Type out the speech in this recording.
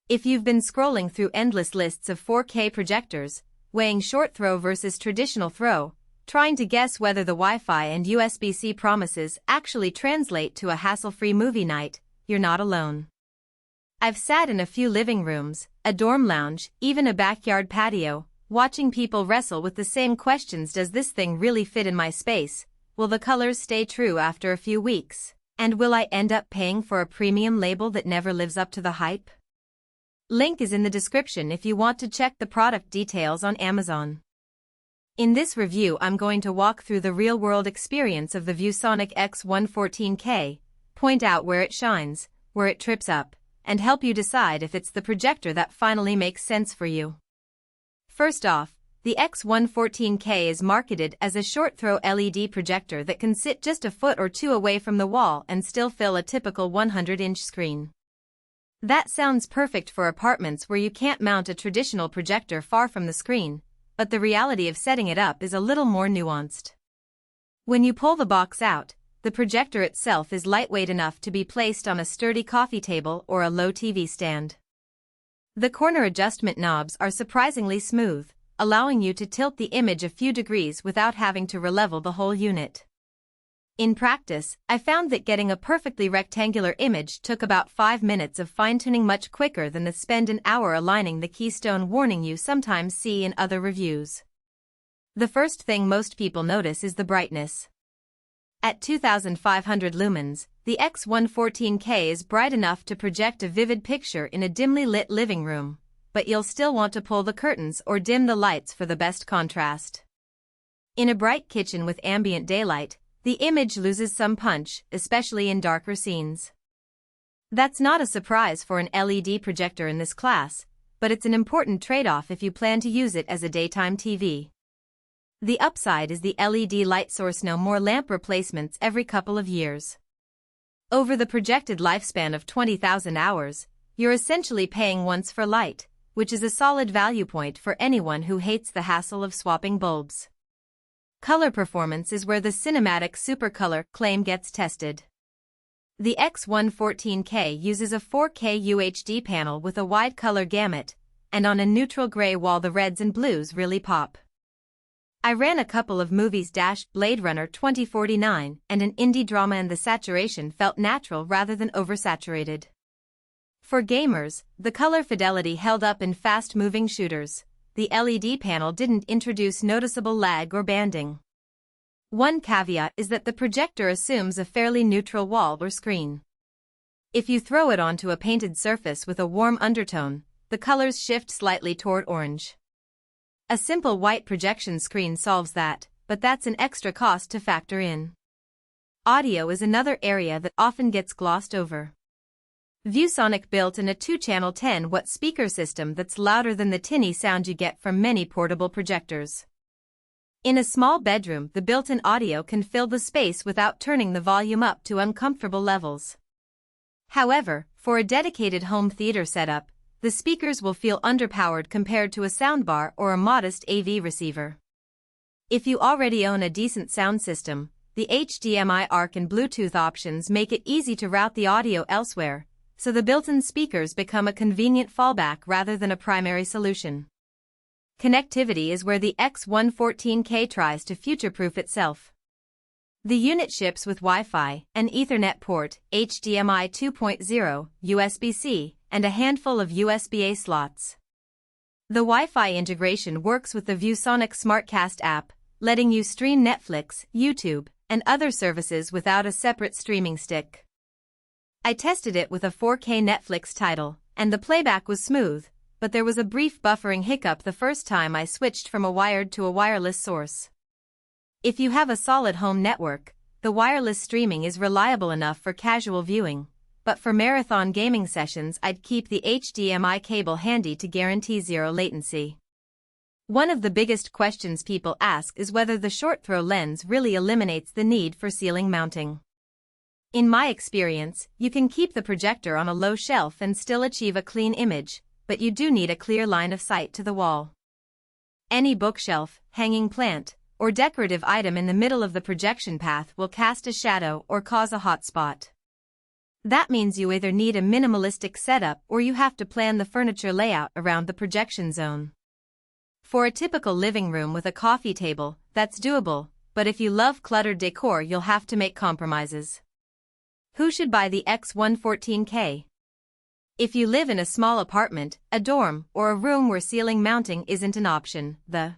If you've been scrolling through endless lists of 4K projectors, weighing short throw versus traditional throw, trying to guess whether the Wi-Fi and USB-C promises actually translate to a hassle-free movie night, you're not alone. I've sat in a few living rooms, a dorm lounge, even a backyard patio, watching people wrestle with the same questions: does this thing really fit in my space? Will the colors stay true after a few weeks? And will I end up paying for a premium label that never lives up to the hype? Link is in the description if you want to check the product details on Amazon. In this review, I'm going to walk through the real-world experience of the ViewSonic X11 point out where it shines, where it trips up, and help you decide if it's the projector that finally makes sense for you. First off, the X11 is marketed as a short-throw LED projector that can sit just a foot or two away from the wall and still fill a typical 100-inch screen. That sounds perfect for apartments where you can't mount a traditional projector far from the screen, but the reality of setting it up is a little more nuanced. When you pull the box out, the projector itself is lightweight enough to be placed on a sturdy coffee table or a low TV stand. The corner adjustment knobs are surprisingly smooth, allowing you to tilt the image a few degrees without having to relevel the whole unit. In practice, I found that getting a perfectly rectangular image took about 5 minutes of fine-tuning, much quicker than the spend an hour aligning the Keystone warning you sometimes see in other reviews. The first thing most people notice is the brightness. At 2500 lumens, the X11 is bright enough to project a vivid picture in a dimly lit living room, but you'll still want to pull the curtains or dim the lights for the best contrast. In a bright kitchen with ambient daylight, the image loses some punch, especially in darker scenes. That's not a surprise for an LED projector in this class, but it's an important trade-off if you plan to use it as a daytime TV. The upside is the LED light source: no more lamp replacements every couple of years. Over the projected lifespan of 20,000 hours, you're essentially paying once for light, which is a solid value point for anyone who hates the hassle of swapping bulbs. Color performance is where the cinematic Supercolor claim gets tested. The X11 uses a 4K UHD panel with a wide color gamut, and on a neutral gray wall the reds and blues really pop. I ran a couple of movies: Blade Runner 2049 and an indie drama, and the saturation felt natural rather than oversaturated. For gamers, the color fidelity held up in fast-moving shooters. The LED panel didn't introduce noticeable lag or banding. One caveat is that the projector assumes a fairly neutral wall or screen. If you throw it onto a painted surface with a warm undertone, the colors shift slightly toward orange. A simple white projection screen solves that, but that's an extra cost to factor in. Audio is another area that often gets glossed over. ViewSonic built in a 2-channel 10-watt speaker system that's louder than the tinny sound you get from many portable projectors. In a small bedroom, the built-in audio can fill the space without turning the volume up to uncomfortable levels. However, for a dedicated home theater setup, the speakers will feel underpowered compared to a soundbar or a modest AV receiver. If you already own a decent sound system, the HDMI ARC and Bluetooth options make it easy to route the audio elsewhere, so the built-in speakers become a convenient fallback rather than a primary solution. Connectivity is where the X11 tries to future-proof itself. The unit ships with Wi-Fi, an Ethernet port, HDMI 2.0, USB-C, and a handful of USB-A slots. The Wi-Fi integration works with the ViewSonic SmartCast app, letting you stream Netflix, YouTube, and other services without a separate streaming stick. I tested it with a 4K Netflix title, and the playback was smooth, but there was a brief buffering hiccup the first time I switched from a wired to a wireless source. If you have a solid home network, the wireless streaming is reliable enough for casual viewing, but for marathon gaming sessions I'd keep the HDMI cable handy to guarantee zero latency. One of the biggest questions people ask is whether the short-throw lens really eliminates the need for ceiling mounting. In my experience, you can keep the projector on a low shelf and still achieve a clean image, but you do need a clear line of sight to the wall. Any bookshelf, hanging plant, or decorative item in the middle of the projection path will cast a shadow or cause a hot spot. That means you either need a minimalistic setup or you have to plan the furniture layout around the projection zone. For a typical living room with a coffee table, that's doable, but if you love cluttered decor, you'll have to make compromises. Who should buy the X1114K? If you live in a small apartment, a dorm, or a room where ceiling mounting isn't an option, the